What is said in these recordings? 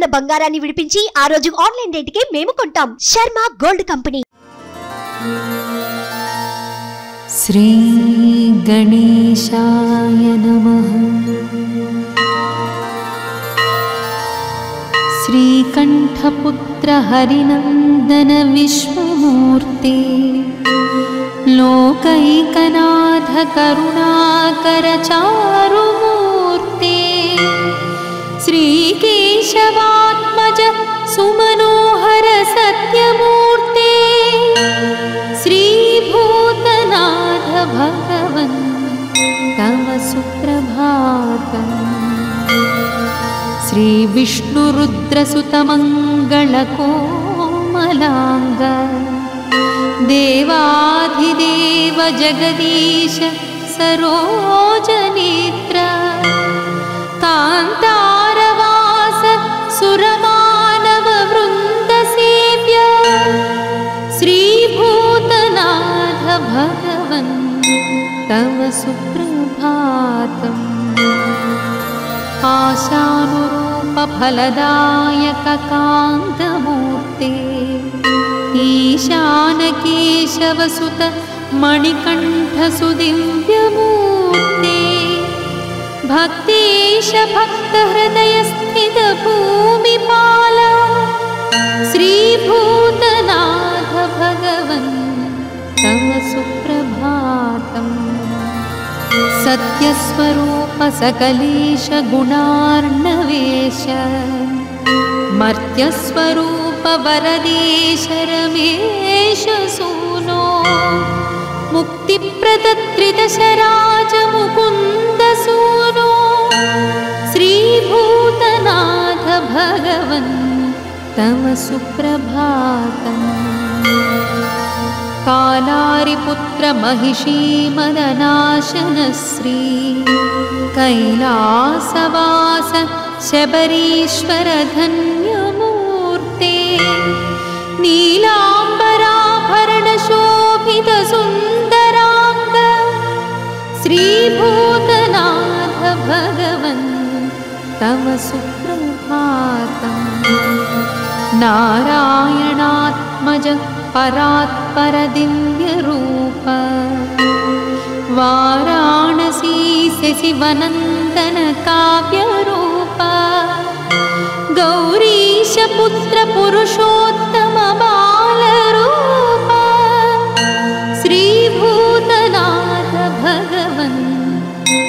ఉన్న బంగారాన్ని విడిపించి ఆ రోజు ఆన్లైన్ రేటుకే మేము కొంటాం. Sharma gold company. శ్రీ గణేశాయ నమః. శ్రీకంఠపుత్ర హరినందన విశ్వమూర్తే లోకైకనాథ కరుణాకర చారుమూర్తే श्रीकेशवात्मज सुमनोहर सत्यमूर्ते श्रीभूतनाथ भगवन् तव सुप्रभातम्. श्रीविष्णुरुद्रसुतमङ्गलकोमलाङ्ग देवाधिदेव जगदीश सरोजनेत्र कान्तारवास सुरमानव वृन्द सेव्य श्रीभूतनाथ भगवन् तव सुप्रभातम्. आशानुरूप फलदायक कान्तमूर्ते ईशानकेशवसुत मणिकण्ठ सुदिव्यमूर्ते भक्तेश भक्तहृदयस्थित भूमिपाल श्रीभूतनाथ भगवन् तव सुप्रभातम्. सत्यस्वरूप सकलेश गुणार्णवेश मर्त्यस्वरूप वरदेश रमेश सूनो मुक्तिप्रदत्रिदशराज मुकुन्द सूनो श्रीभूतनाथ भगवन् तव सुप्रभातम्. कालारिपुत्र महिषी मदनाशन श्री कैलासवास शबरीश्वर धन्यमूर्ते नीलाम्बराभरण शोभित सुन्दरांग श्रीभूतनाथ भगवन् तव सुप्रभातम्. नारायणात्मज परात्पर दिव्य रूप वाराणसी शशिवनन्दन काव्य रूप गौरीश पुत्र पुरुषोत्तम बाल रूप श्रीभूतनाथ भगवन्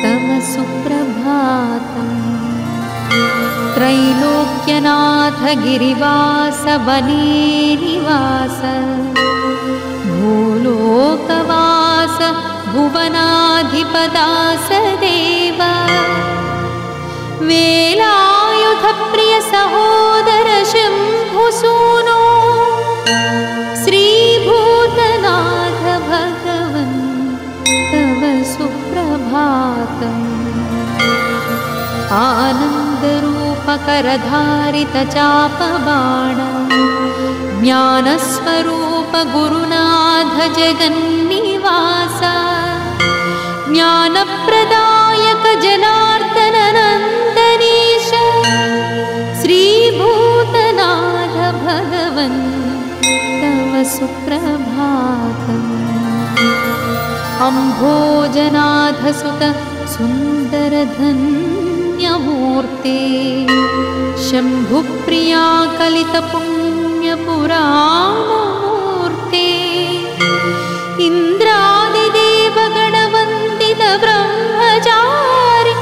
तव सुप्रभातम्. त्रैलोक्यनाथ गिरिवास वने निवास भूलोकवास भुवनाधिपदास देव वेलायुध प्रिय सहोदर शम्भुसूनो श्रीभूतनाथ भगवन् तव सुप्रभातम्. आनन्दरूपकरधारित चापबाण ज्ञानस्वरूप गुरुनाथ जगन्निवास ज्ञानप्रदायक जनार्दन नन्दनीश श्रीभूतनाथ भगवन् तव सुप्रभातम्. अम्भोजनाथ सुत सुन्दर धन्यमूर्ते शम्भुप्रिया कलित पुण्यपुराणमूर्ते इन्द्रादिदेव गणवन्दित ब्रह्मचारि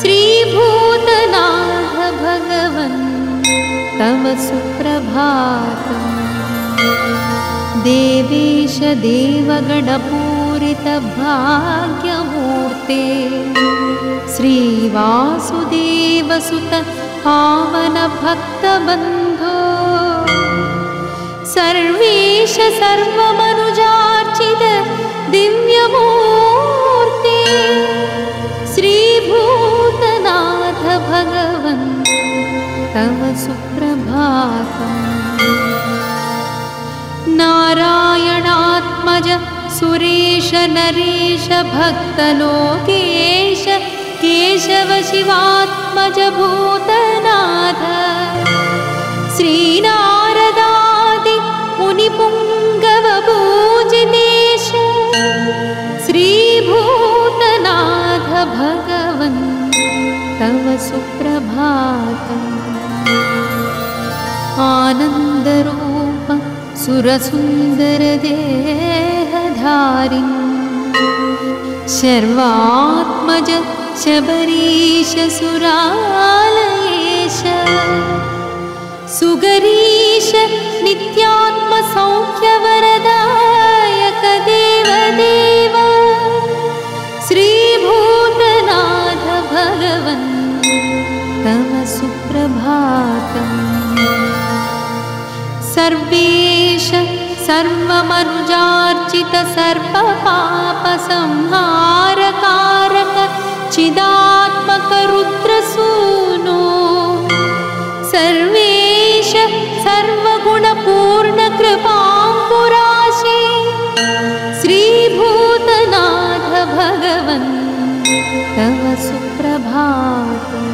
श्रीभूतनाथ भगवन् तव सुप्रभातम्. देवेश देवगणपूरित भाग्यमूर्ते श्रीवासुदेव सुत पावन भक्तबन्धो सर्वेश सर्वमनुजार्चित दिव्यमूर्ते श्रीभूतनाथ भगवन् तव सुप्रभातम्. नारायणात्मज सुरेश नरेश भक्तलोकेश केशव शिवात्मज भूतनाथ सुप्रभातम् आनन्दरूप सुरसुन्दरदेहधारिन् शर्वात्मज शबरीश सुरालयेश सुगरीश नित्यात्मसौख्यवरदायक देवदेव श्रीभूतनाथ भगवन् तव सुप्रभातम् सर्वेश सर्वमनुजार्चित सर्वपापसंहारकारक चिदात्मक रुद्रसूनो सर्वेश सर्वगुणपूर्ण कृपाम्बुराशे श्रीभूतनाथ भगवन् तव सुप्रभातम्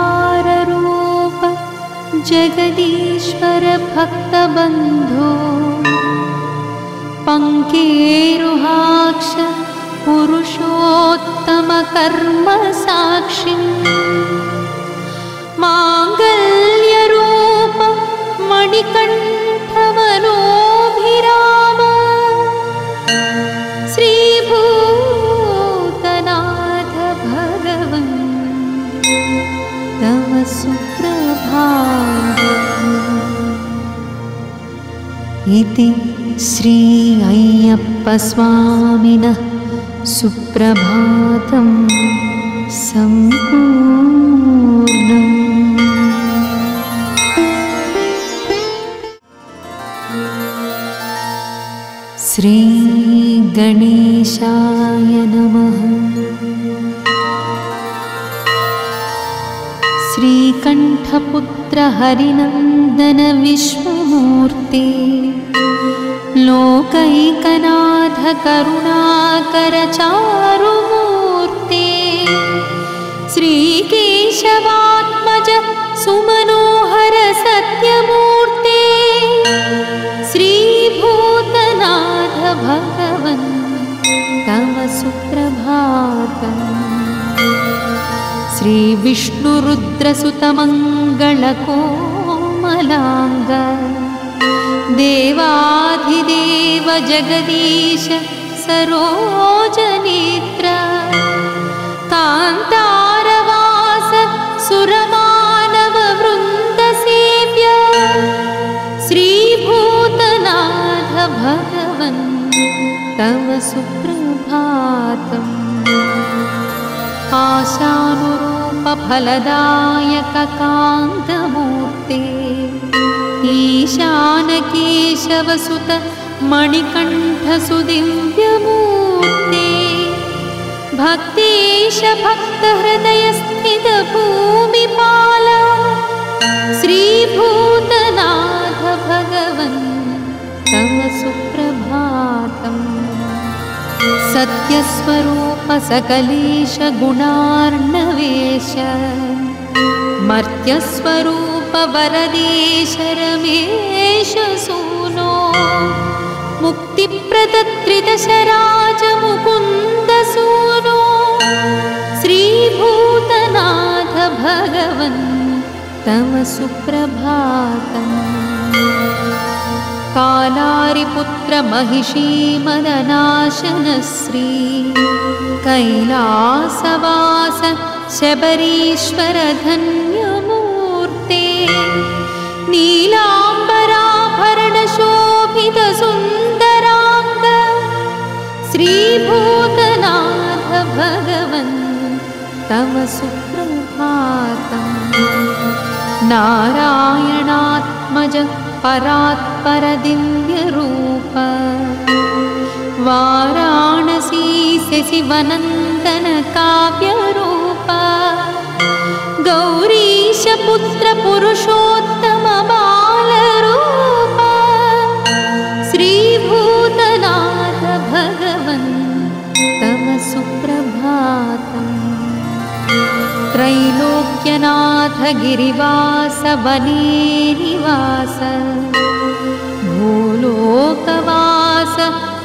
ओंकाररूप जगदीश्वर भक्तबन्धो पंकेरुहाक्ष पुरुषोत्तम कर्म साक्षिं मांगल्यरूप मणिकण्ठमनोभिराम श्रीभूतनाथ भगवन् तव सुप्रभातम् इति श्री अय्यप्पस्वामिनः सुप्रभातं सम्पूर्णम्। श्री गणेशाय नमः। श्रीकण्ठपुत्र हरिनन्दन विश्वमूर्ते लोकैकनाथ करुणाकर चारुमूर्ते श्रीकेशवात्मज सुमनोहर सत्यमूर्ते श्रीभूतनाथ भगवन् तव सुप्रभातम् श्रीविष्णुरुद्रसुतमङ्गलकोमलाङ्ग देवाधिदेव जगदीश सरोजनेत्र कान्तारवास सुरमानववृन्दसेव्य श्रीभूतनाथ भगवन् तव सुप्रभातम् आशानुरूप फलदायक कान्तमूर्ते ईशानकेशवसुत मणिकण्ठसुदिव्यमूर्ते भक्तेश भक्तहृदयस्थित भूमिपाल श्रीभूतनाथ भगवन् तव सुप्रभातम् सत्यस्वरूप सकलेश गुणार्णवेश मर्त्यस्वरूप वरदेश रमेश सूनो मुक्तिप्रदत्रिदशराज मुकुन्द सूनो श्रीभूतनाथ भगवन् तव सुप्रभातम् कालारिपुत्र महिषी मदनाशन श्री कैलासवास शबरीश्वर धन्यमूर्ते नीलाम्बराभरण शोभित सुन्दरांग श्रीभूतनाथ भगवन् तव सुप्रभातम् नारायणात्मज परात्पर दिव्यरूप वाराणसी शशिवनन्दन काव्यरूप गौरीश पुत्र पुरुषोत्तम बालरूप श्रीभूतनाथ भगवन् तव सुप्रभातम् त्रैलोक्यनाथ गिरिवास वने निवास भूलोकवास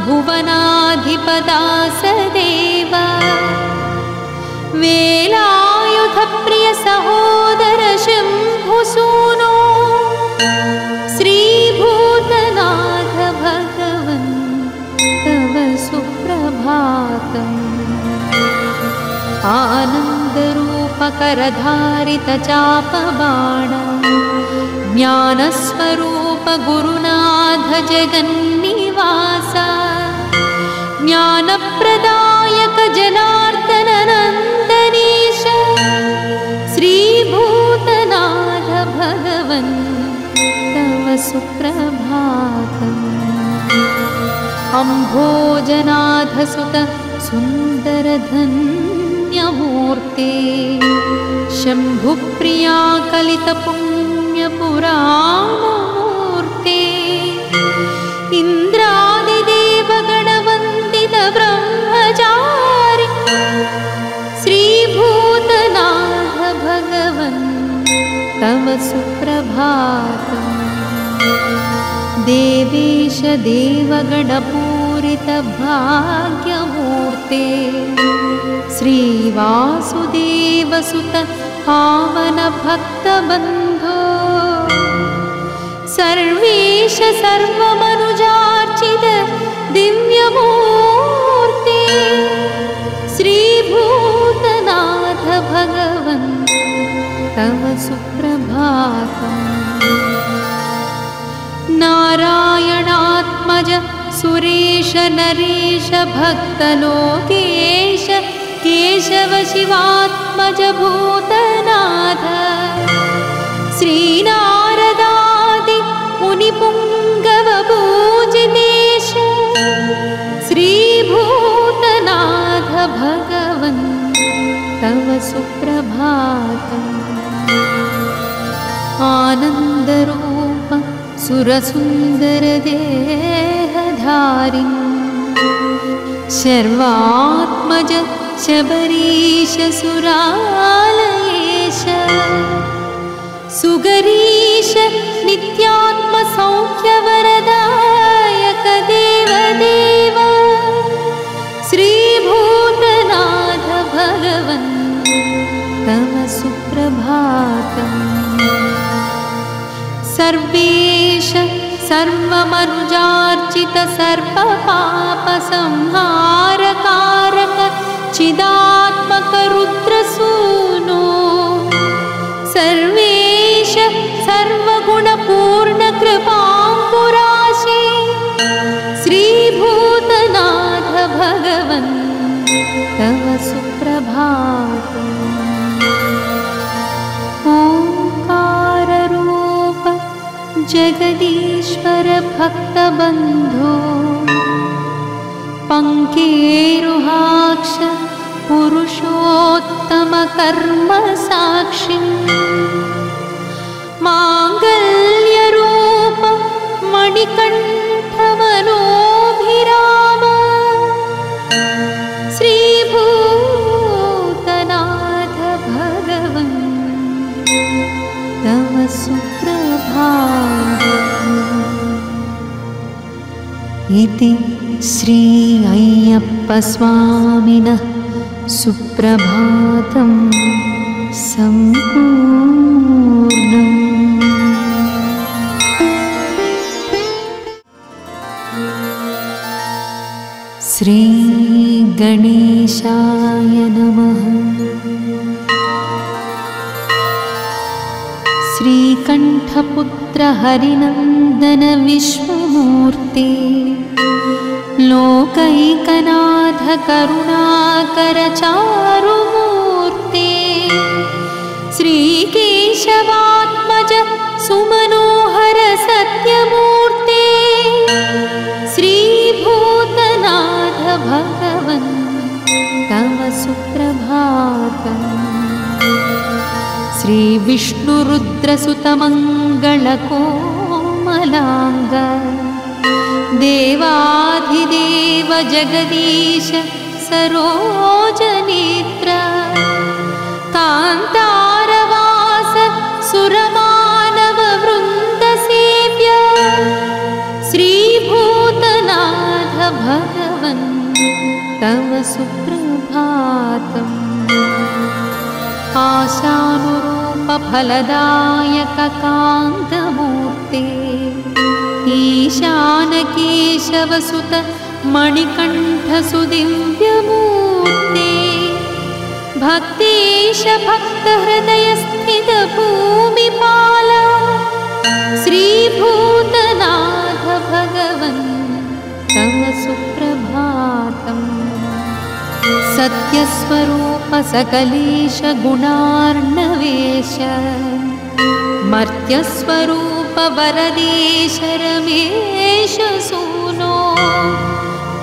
भुवनाधिपदास देव वेलायुधप्रिय सहोदर शम्भुसूनो श्रीभूतनाथ भगवन् तव सुप्रभातम्। आनन्दरूपकरधारित चापबाण ज्ञानस्वरूप गुरुनाथ जगन्निवास ज्ञानप्रदायक जनार्दन नन्दनीश श्रीभूतनाथ भगवन् तव सुप्रभातम्। अम्भोजनाथ सुत सुन्दर धन्यमूर्ते शम्भुप्रिया कलित पुण्यपुराणमूर्ते इन्द्रादिदेवगणवन्दित ब्रह्मचारि श्रीभूतनाथ भगवन् तव सुप्रभातम्। देवेश देवगणपूरित भाग्यमूर्ते श्रीवासुदेवसुत पावन भक्तबन्धो सर्वेश सर्वमनुजार्चित दिव्यमूर्ते श्रीभूतनाथ भगवन् तव सुप्रभातम्। नारायणात्मज सुरेश नरेश भक्तलोकेश केशव शिवात्मज भूतनाथ श्रीनारदादि मुनिपुङ्गव पूजितेश श्रीभूतनाथ भगवन् तव सुप्रभातम्। आनन्दरूप सुरसुन्दर देहधारिन् शर्वात्मज शबरीश सुरालयेश सुगरीश नित्यात्म सौख्यवरदायक देवदेव श्रीभूतनाथ भगवन् तव सुप्रभातम्। सर्वेश सर्वमनुजार्चित सर्वपापसंहारकारक चिदात्मक रुद्रसूनो सर्वेश सर्वगुणपूर्ण कृपाम्बुराशि श्रीभूतनाथ भगवन् तव सुप्रभातम्। ओंकाररूप जगदीश्वर भक्तबन्धो पंकेरुहाक्ष पुरुषोत्तम कर्म साक्षी मांगल्यरूप मणिकण्ठ मनोभिराम श्रीभूतनाथ भगवन् तव सुप्रभातम्। इति श्री अय्यप्प स्वामिनः सुप्रभातं सम्पूर्णम्। श्री गणेशाय नमः। श्रीकण्ठपुत्र हरिनन्दन विश्वमूर्ते लोकैकनाथ करुणाकर चारुमूर्ते श्रीकेशवात्मज सुमनोहर सत्यमूर्ते श्रीभूतनाथ भगवन् तव सुप्रभातम्। श्रीविष्णुरुद्रसुतमङ्गलकोमलाङ्ग देवाधिदेव जगदीश सरोजनेत्र कान्तारवास सुरमानव वृन्दसेव्य श्रीभूतनाथ भगवन् तव सुप्रभातम्। आशानुरूपफलदायककान्तमूर्ते ईशानकेशवसुत मणिकण्ठसुदिव्यमूर्ते भक्तेश भक्तहृदयस्थितभूमिपाल श्रीभूतनाथ भगवन् तव सुप्रभातम्। सत्यस्वरूप सकलेश गुणार्णवेश मर्त्यस्वरूप वरदेश रमेश सूनो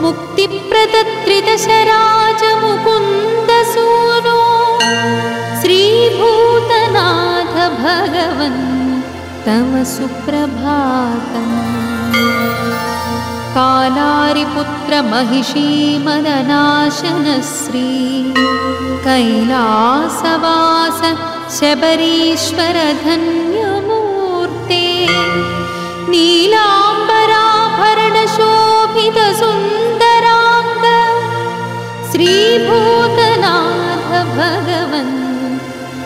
मुक्तिप्रदत्रिदशराज मुकुन्द सूनो श्रीभूतनाथ भगवन् तव सुप्रभातम्। कालारिपुत्र महिषीमदनाशनश्री कैलासवास शबरीश्वर धन्यमूर्ते नीलाम्बराभरणशोभित सुन्दराङ्ग श्रीभूतनाथ भगवन्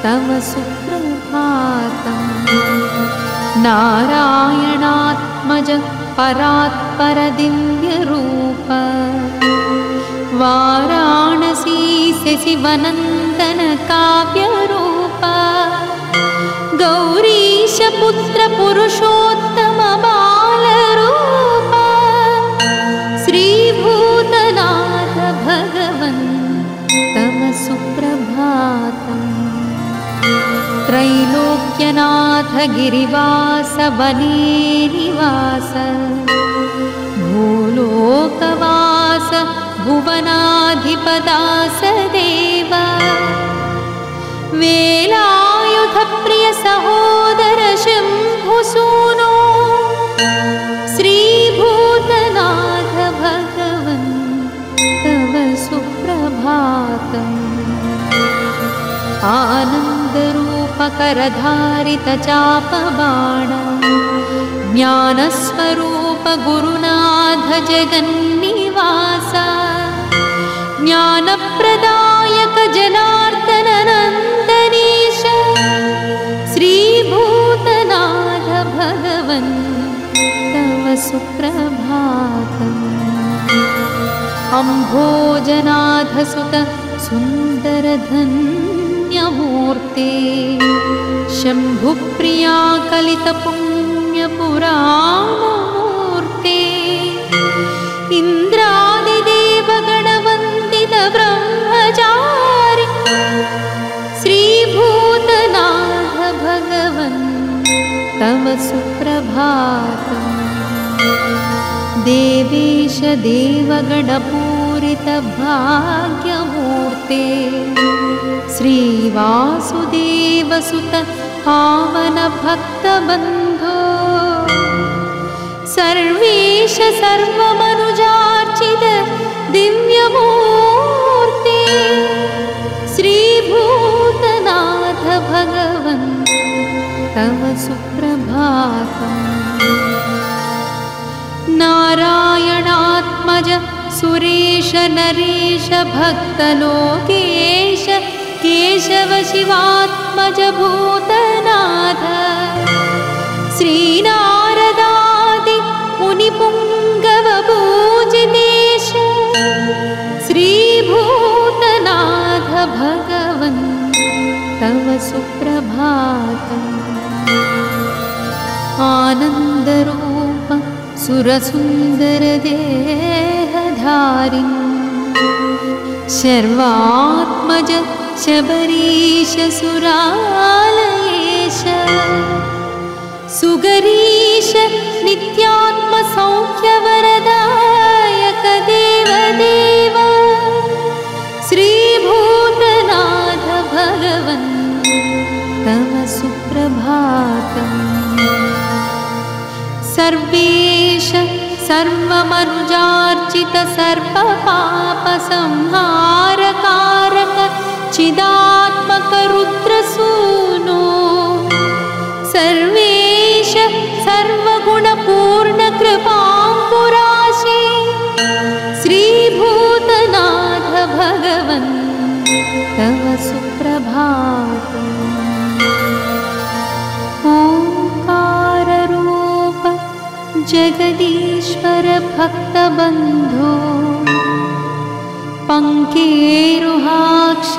तव सुप्रभातम्। नारायणात्मज परात्पर दिव्यरूप वाराणसी शशिवनन्दन काव्यरूप गौरीश पुत्र पुरुषोत्तम बालरूप श्रीभूतनाथ भगवन् तव सुप्रभातम्। त्रैलोक्यनाथ गिरिवास वने निवास भूलोकवास भुवनाधिपदास देव वेलायुध प्रिय सहोदर शम्भुसूनो श्रीभूतनाथ भगवन् तव सुप्रभातम्। आनन्दरूपकरधारित चापबाण ज्ञानस्वरूप गुरुनाथ जगन्निवास ज्ञानप्रदायक जनार्दन नन्दनीश श्रीभूतनाथ भगवन् तव सुप्रभातम्। अम्भोजनाथ सुत सुन्दर धन्यमूर्ते शम्भुप्रिया कलित पुण्यपुराणमूर्ते इन्द्रादिदेव गणवन्दित ब्रह्मचारि श्रीभूतनाथ भगवन् तव सुप्रभातम्। देवेश देवगणपूरित भाग्यमूर्ते श्रीवासुदेवसुत पावन भक्तबन्धो सर्वेश सर्वमनुजार्चित दिव्यमूर्ते श्रीभूतनाथ भगवन् तव सुप्रभातम्। नारायणात्मज सुरेश नरेश भक्तलोकेश केशव शिवात्मज भूतनाथ श्रीनारदादि मुनिपुङ्गव पूजितेश श्रीभूतनाथ भगवन् तव सुप्रभातम्। आनन्दरूप सुरसुन्दर देहधारिन् शर्वात्मज शबरीश सुरालयेश सुगरीश नित्यात्म सौख्यवरदायक देवदेव श्रीभूतनाथ भगवन् तव सुप्रभातम्। सर्वेश सर्वमनुजार्चित सर्वपापसंहारकारक चिदात्मक रुद्रसूनो सर्वेश सर्वगुणपूर्ण कृपाम्बुराशि श्रीभूतनाथ भगवन् तव सुप्रभातम्। ओंकाररूप जगदीश्वर भक्तबन्धो पंकेरुहाक्ष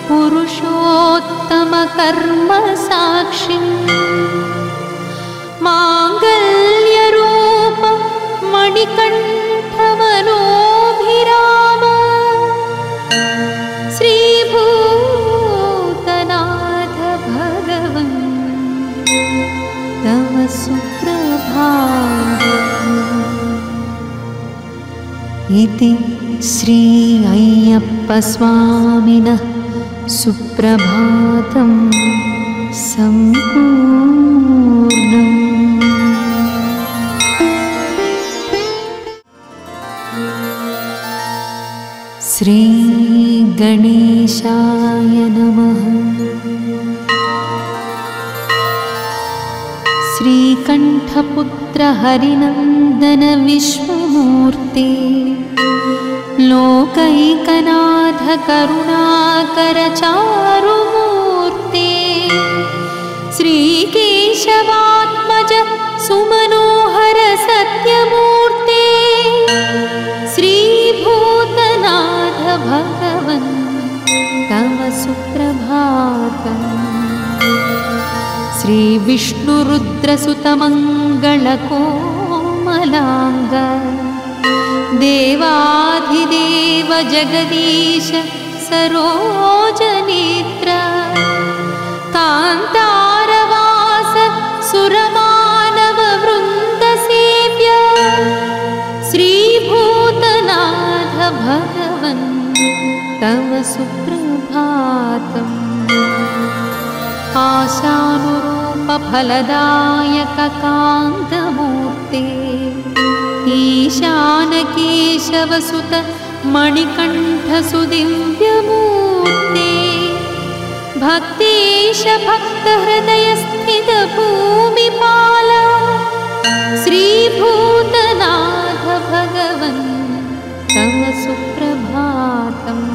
पुरुषोत्तम कर्म साक्षी मांगल्यरूप मणिकण्ठ मनोभिराम श्रीभूतनाथ भगवन् तव सुप्रभातम्। इति श्री अय्यप्पस्वामिनः सुप्रभातं सम्पूर्णम्। श्री गणेशाय नमः। श्रीकण्ठपुत्र हरिनन्दन विश्वमूर्ते लोकैकनाथ करुणाकर चारुमूर्ते श्रीकेशवात्मज सुमनोहर सत्यमूर्ते श्रीभूतनाथ भगवन् तव सुप्रभातम्। श्रीविष्णुरुद्रसुतमङ्गलकोमलाङ्ग देवाधिदेव जगदीश सरोजनेत्र कान्तारवास सुरमानव वृन्दसेव्य श्रीभूतनाथ भगवन् तव सुप्रभातम्। आशानुरूप फलदायक कान्तमूर्ते ईशानकेशवसुत मणिकण्ठसुदिव्यमूर्ते भक्तेश भक्तहृदयस्थित भूमिपाल श्रीभूतनाथ भगवन् तव सुप्रभातम्।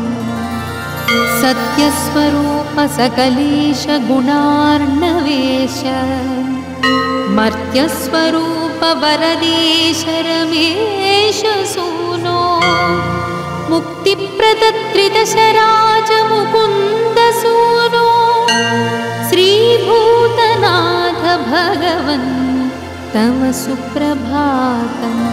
सत्यस्वरूप सकलेश गुणार्णवेश मर्त्यस्वरूप वरदेश रमेश सूनो मुक्तिप्रदत्रिदशराज मुकुन्द सूनो श्रीभूतनाथ भगवन् तव सुप्रभातम्।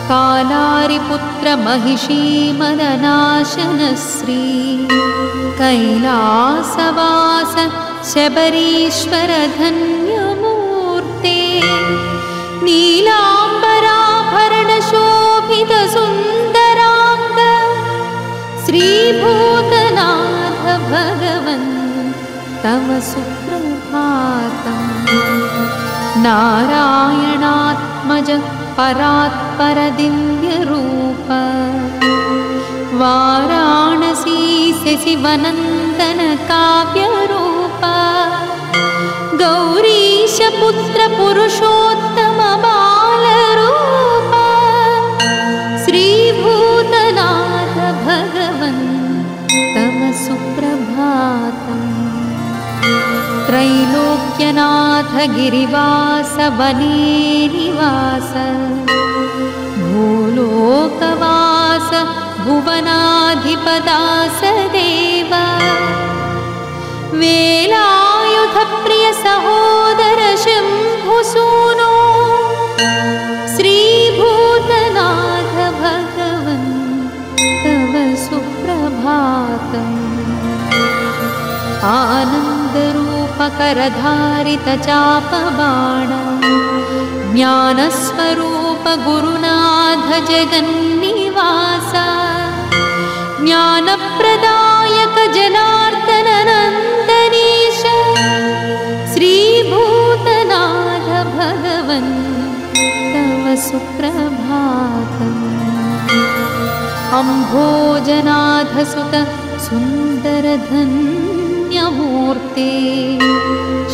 कालारिपुत्र महिषी मदनाशन श्री कैलासवास शबरीश्वर धन्यमूर्ते नीलाम्बराभरण शोभित सुन्दरांग श्रीभूतनाथ भगवन् तव सुप्रभातम्। नारायणात्मज परात्पर दिव्यरूप वाराणसी शशिवनन्दन काव्यरूप गौरीश पुत्र पुरुषोत्तम बालरूप श्रीभूतनाथ भगवन् तव सुप्रभातम्। त्रैलोक्यनाथ गिरिवास वने निवास भूलोकवास भुवनाधिपदास देव वेलायुध प्रिय सहोदर शम्भुसूनो श्रीभूतनाथ भगवन् तव सुप्रभातम्। आनन्दरूप करधारित चापबाण ज्ञानस्वरूप गुरुनाथ जगन्निवास ज्ञानप्रदायक जनार्दन नन्दनीश श्रीभूतनाथ भगवन् तव सुप्रभातम्। अम्भोजनाथ सुत सुन्दर धन्यमूर्ते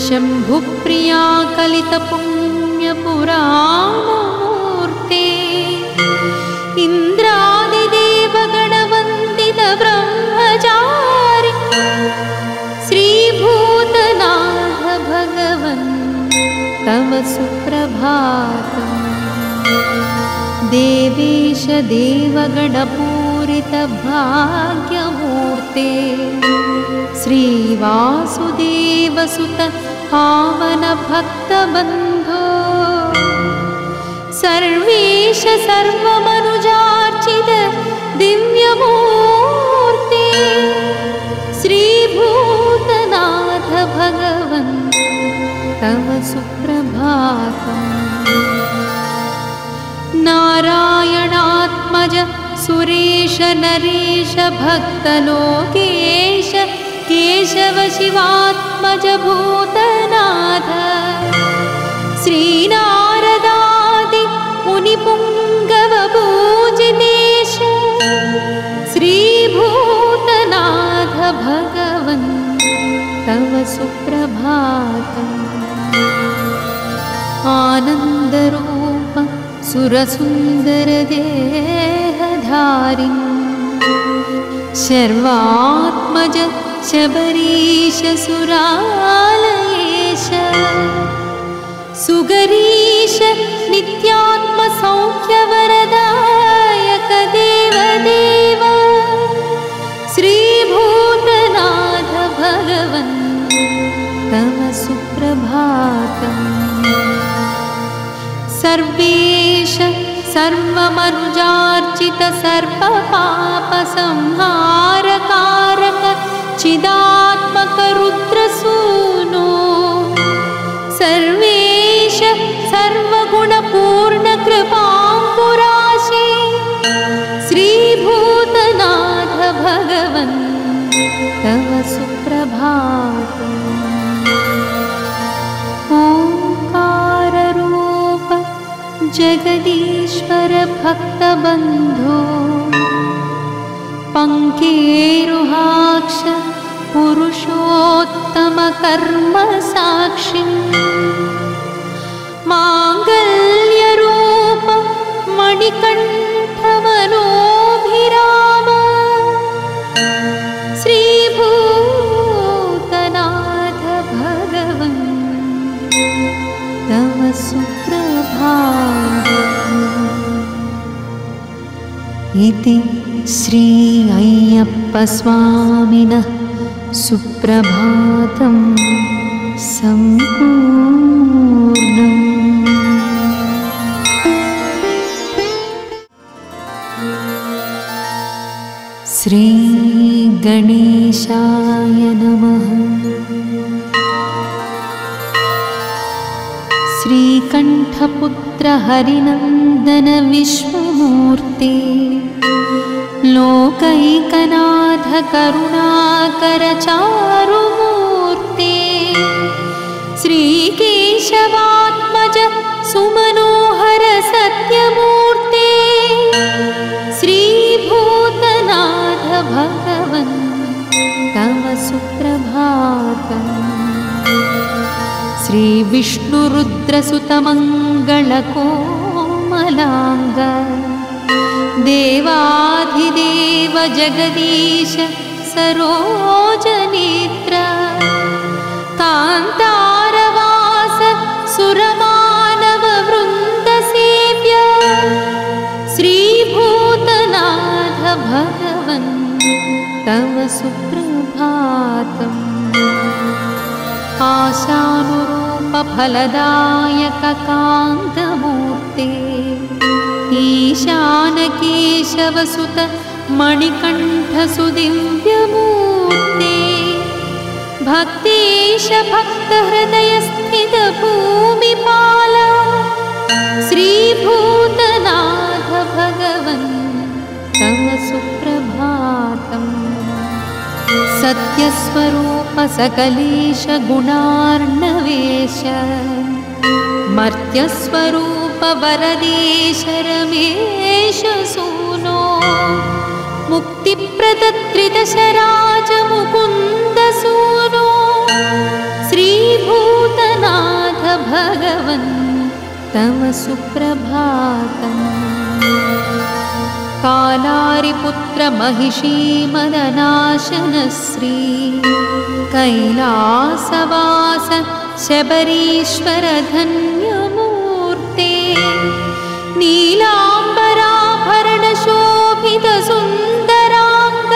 शम्भुप्रिया कलित पुण्यपुराणमूर्ते इन्द्रादिदेव गणवन्दित ब्रह्म सञ्चारि श्रीभूतनाथ भगवन् तव सुप्रभातम्। देवेश देवगणपूरित भाग्यमूर्ते श्रीवासुदेवसुत पावन भक्तबन्धो सर्वेश सर्वमनुजार्चित दिव्यमूर्ते श्रीभूतनाथ भगवन् तव सुप्रभातम्। नारायणात्मज सुरेश नरेश भक्तलोकेश केशव शिवात्मज भूतनाथ श्रीनारदादि मुनिपुङ्गव पूजितेश श्रीभूतनाथ भगवन् तव सुप्रभातम्। आनन्दरूप सुरसुन्दर देहधारिन् शर्वात्मज शबरीश सुरालयेश सुगरीश नित्यात्म सौख्यवरदायक देवदेव श्रीभूतनाथ भगवन् तव सुप्रभातम्। सर्वेश सर्वमनुजार्चित सर्वपापसंहारकारक चिदात्मक रुद्रसूनो सर्वेश सर्वगुणपूर्ण कृपांकुराशे श्रीभूतनाथ भगवन् तव सुप्रभातम्। ओंकाररूप जगदीश्वर भक्तबन्धो पङ्केरुहाक्ष पुरुषोत्तम कर्म साक्षी माङ्गल्यरूप मणिकण्ठमनोभिराम श्रीभूतनाथ भगवन् तव सुप्रभातम्। इति श्री अय्यप्पस्वामिनः सुप्रभातं सम्पूर्णम्। श्री गणेशाय नमः। श्रीकण्ठपुत्र हरिनन्दन विश्वमूर्ते लोकैकनाथ करुणाकर चारुमूर्ते श्रीकेशवात्मज सुमनोहर सत्यमूर्ते श्रीभूतनाथ भगवन् तव सुप्रभातम्। श्रीविष्णुरुद्रसुतमङ्गलकोमलाङ्ग देवाधिदेव जगदीश सरोजनेत्र कान्तारवास सुरमानव वृन्दसेव्य श्रीभूतनाथ भगवन् तव सुप्रभातम्। आशानुरूप फलदायक कान्तमूर्ते ईशानकेशवसुत मणिकण्ठ सुदिव्यमूर्ते भक्तेश भक्तहृदयस्थित भूमिपाल श्रीभूतनाथ भगवन् तव सुप्रभातम्। सत्यस्वरूप सकलेश गुणार्णवेश मर्त्यस्वरूप वरदेश रमेश सूनो मुक्तिप्रदत्रिदशराज मुकुन्द सूनो श्रीभूतनाथ भगवन् तव सुप्रभातम्। कालारिपुत्र महिषी मदनाशनश्री कैलासवास शबरीश्वर धन्यमूर्ते नीलाम्बराभरण शोभित सुन्दरांग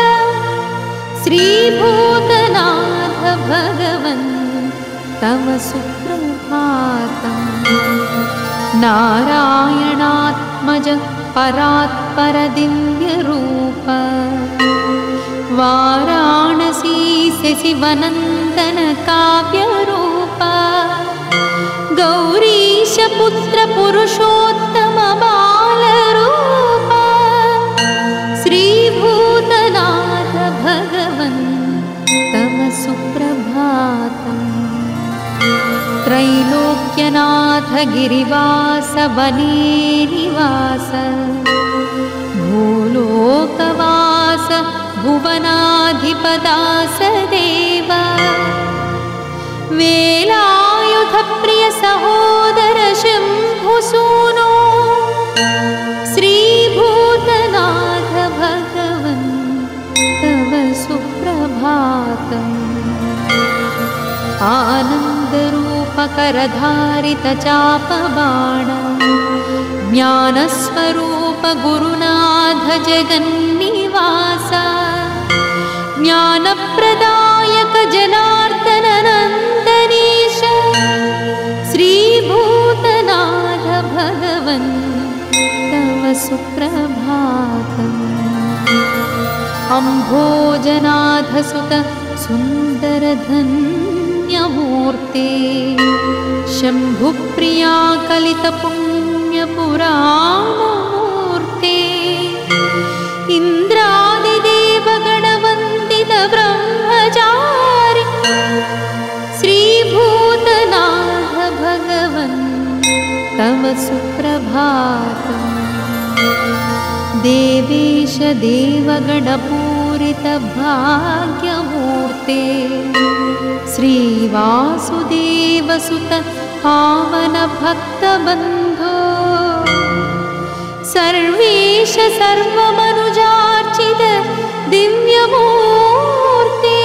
श्रीभूतनाथ भगवन् तव सुप्रभातम् नारायणात्मज परात्पर दिव्यरूप वाराणसी शशिवनन्दन काव्यरूप गौरीश पुत्र पुरुषोत्तम बालरूप श्रीभूतनाथ भगवन् तव सुप्रभातम् त्रैलोक्यनाथ गिरिवास वने निवास भूलोकवास भुवनाधिपदास देव वेलायुध प्रिय सहोदर शम्भुसूनो श्रीभूतनाथ भगवन् तव सुप्रभातम् आनन्दरूपकरधारित चापबाण ज्ञानस्वरूप गुरुनाथ जगन्निवास ज्ञानप्रदायक जनार्दन नन्दनीश श्रीभूतनाथ भगवन् तव सुप्रभातम् अम्भोजनाथ सुत सुन्दर धन्यमूर्ते शम्भुप्रिया कलितपुण्यपुराणमूर्ते इन्द्रादिदेवगणवन्दित ब्रह्मचारि श्रीभूतनाथ भगवन् तव सुप्रभातम् देवेश देवगणपूरित भाग्यमूर्ते श्रीवासुदेवसुत पावन भक्तबन्धो सर्वेश सर्वमनुजार्चित दिव्यमूर्ते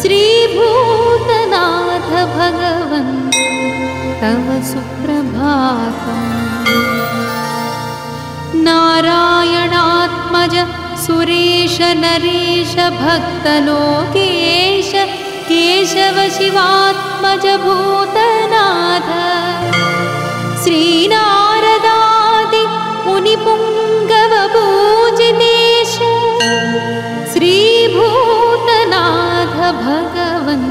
श्रीभूतनाथ भगवन् तव सुप्रभातम् नारायणात्मज सुरेश नरेश भक्तलोकेश केशव शिवात्मज भूतनाथ श्रीनारदादि मुनिपुङ्गव पूजितेश श्रीभूतनाथ भगवन्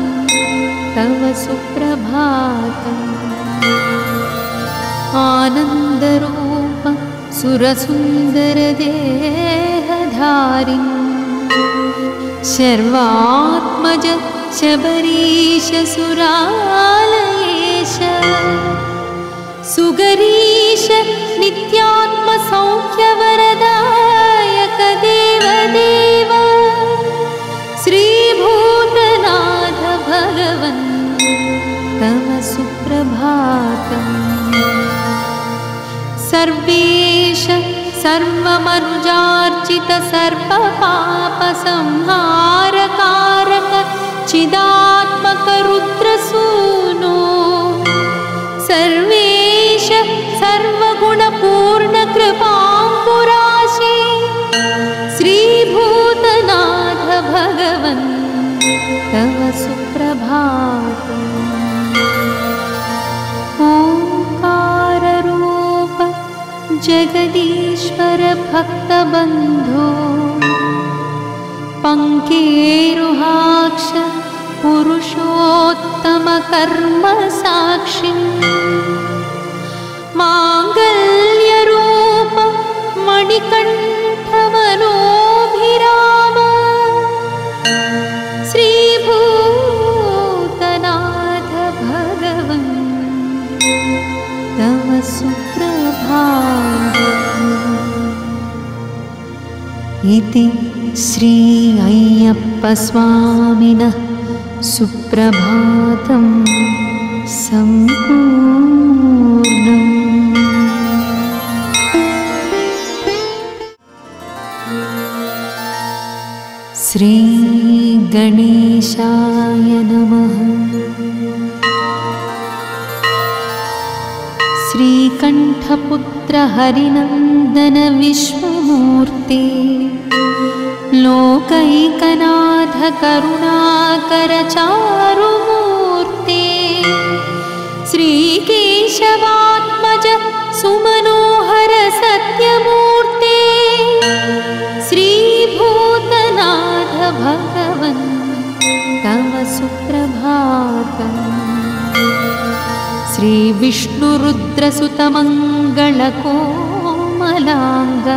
तव सुप्रभातम् आनन्दरूप सुरसुन्दर देहधारिन् शर्वात्मज शबरीश सुरालयेश सुगरीश नित्यात्म सौख्यवरदायक देवदेव श्रीभूतनाथ भगवन् तव सुप्रभातम् सर्वेश सर्वमनुजार्चित सर्वपापसंहारकारक चिदात्मक रुद्रसूनो सर्वेश सर्वगुणपूर्ण कृपाम्बुराशे श्रीभूतनाथ भगवन् तव सुप्रभातम् ओंकाररूप जगदीश्वर भक्तबन्धो पंकेरुहाक्ष पुरुषोत्तम कर्म साक्षी मांगल्यरूप मणिकण्ठमनोभिराम श्रीभूतनाथ भगवन् तव सुप्रभातम् इति श्री अय्यप्पस्वामिनः सुप्रभातं सम्पूर्णम्। श्रीगणेशाय नमः। श्रीकण्ठपुत्र हरिनन्दन विश्वमूर्ते, लोकैकनाथ करुणाकर चारुमूर्ते, श्रीकेशवात्मज सुमनोहर सत्यमूर्ते, श्रीभूतनाथ भगवन् तव सुप्रभातम्। श्रीविष्णुरुद्रसुतमङ्गलकोमलाङ्ग,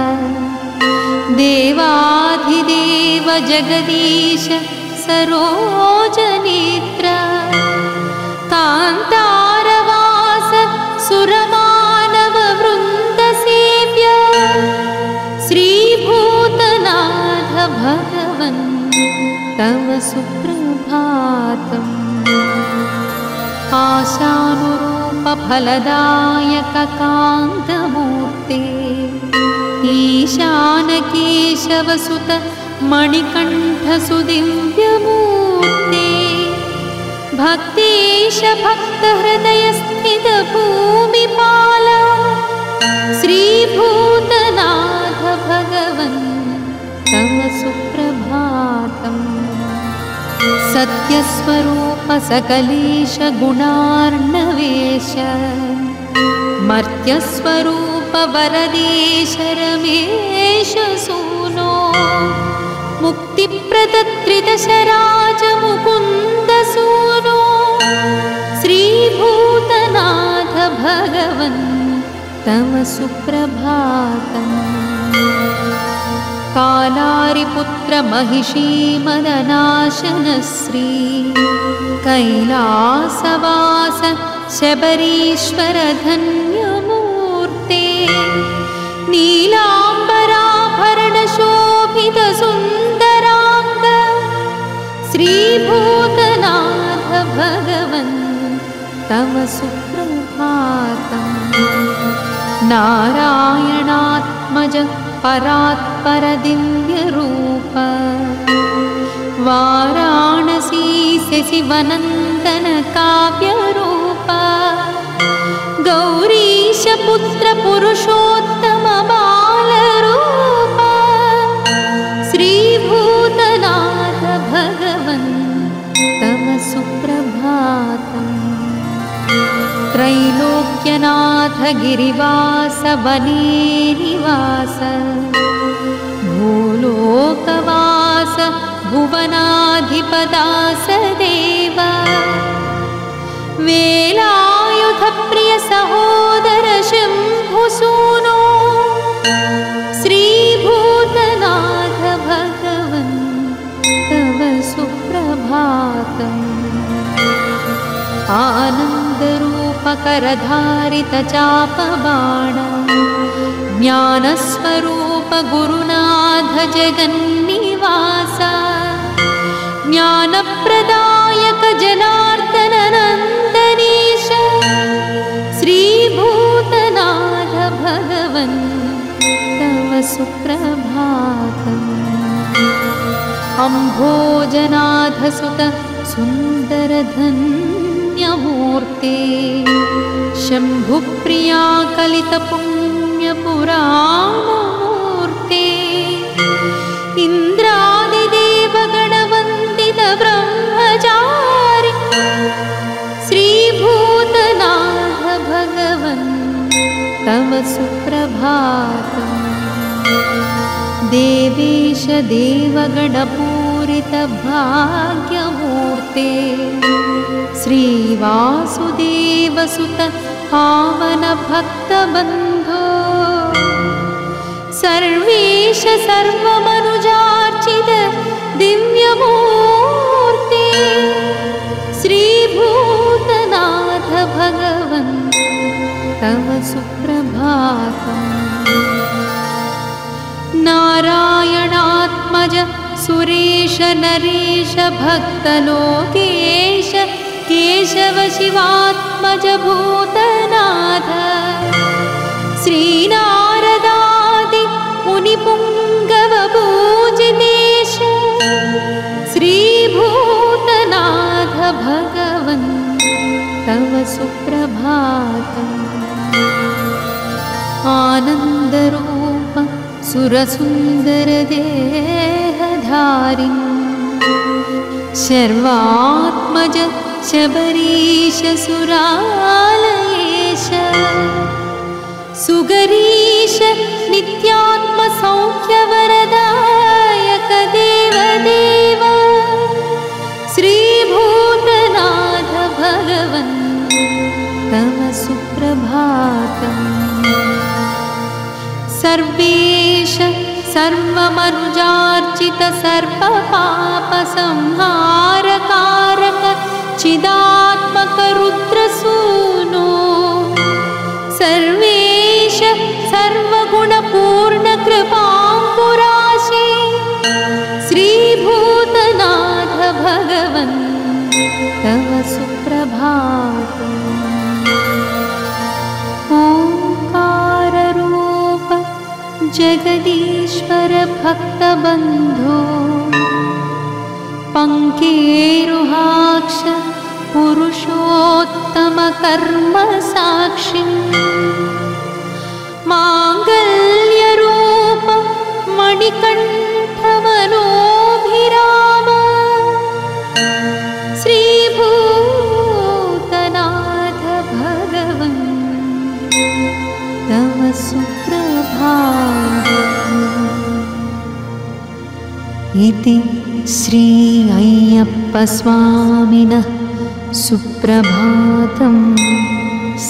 देवाधिदेव जगदीश सरोजनेत्र, कान्तारवास सुरमानव वृन्दसेव्य, श्रीभूतनाथ भगवन् तव सुप्रभातम्। आशानुरूप फलदायक कान्तमूर्ते, ईशानकेशवसुत मणिकण्ठ सुदिव्यमूर्ते, भक्तेश भक्तहृदयस्थित भूमिपाल, श्रीभूतनाथ भगवन् तव सुप्रभातम्। सत्यस्वरूप सकलेश गुणार्णवेश, मर्त्यस्वरूप वरदेश रमेश सूनो, मुक्तिप्रदत्रिदशराज मुकुन्द सूनो, श्रीभूतनाथ भगवन् तव सुप्रभातम्। कालारिपुत्र महिषी मदनाशन श्री कैलासवास शबरीश्वर धन्यमूर्ते, नीलाम्बराभरण शोभित सुन्दरांग, श्रीभूतनाथ भगवन् तव सुप्रभातम्। नारायणात्मज परात्पर दिव्यरूप, वाराणसी शशिवनन्दन काव्यरूप, गौरीश पुत्र पुरुषोत्तम बालरूप, श्रीभूतनाथ भगवन् तव सुप्रभातम्। त्रैलोक्यनाथ गिरिवास वनेनिवास, भूलोकवास भुवनाधिपदास देव, वेलायुध प्रिय सहोदर शम्भुसूनो, श्रीभूतनाथ भगवन् तव सुप्रभातम्। आनन्दरूपकरधारित चापबाण, ज्ञानस्वरूप गुरुनाथ जगन्निवास, ज्ञानप्रदायक जनार्दन नन्दनीश, श्रीभूतनाथ भगवन् तव सुप्रभातम्। अम्भोजनाथ सुत सुन्दर धन्यमूर्ते, शम्भुप्रिया कलित पुण्यपुराणमूर्ते, इन्द्रादिदेव गणवन्दित ब्रह्मचारि, श्रीभूतनाथ भगवन् तव सुप्रभातम्। देवेश देवगणपूरित भाग्यमूर्ते, श्रीवासुदेव सुत पावन भक्तबन्धो, सर्वेश सर्वमनुजार्चित दिव्यमूर्ते, श्रीभूतनाथ भगवन् तव सुप्रभातम्। नारायणात्मज सुरेश नरेश भक्तलोकेश, केशव शिवात्मज भूतनाथ, श्रीनारदादि मुनिपुङ्गव पूजितेश, तव सुप्रभातम् आनन्दरूप सुरसुन्दरदेहधारिन् शर्वात्मज शबरीश सुरालयेश सुगरीश नित्यात्मसौख्यवरदायक देवदेव श्रीभूतनाथ भगवन् तव सुप्रभातम् सर्वेश सर्वमनुजार्चित सर्वपापसंहारकारक चिदात्मक रुद्रसूनो सर्वेश सर्वगुणपूर्ण कृपाम्बुराशे श्रीभूतनाथ भगवन् तव सुप्रभातम् ओंकाररूप जगदीश्वर भक्तबन्धो पंकेरुहाक्ष पुरुषोत्तम कर्म साक्षी मांगल्यरूप मणिकण्ठमनोभिराम श्रीभूतनाथ भगवन् तव सुप्रभातम् इति श्री अय्यप्पस्वामिनः सुप्रभातं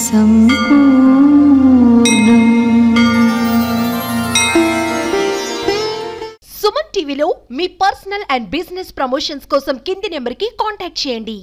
सम्पूर्णम्। సుమన్ టీవీలో మీ పర్సనల్ అండ్ బిజినెస్ ప్రమోషన్స్ కోసం కింది నెంబర్కి కాంటాక్ట్ చేయండి.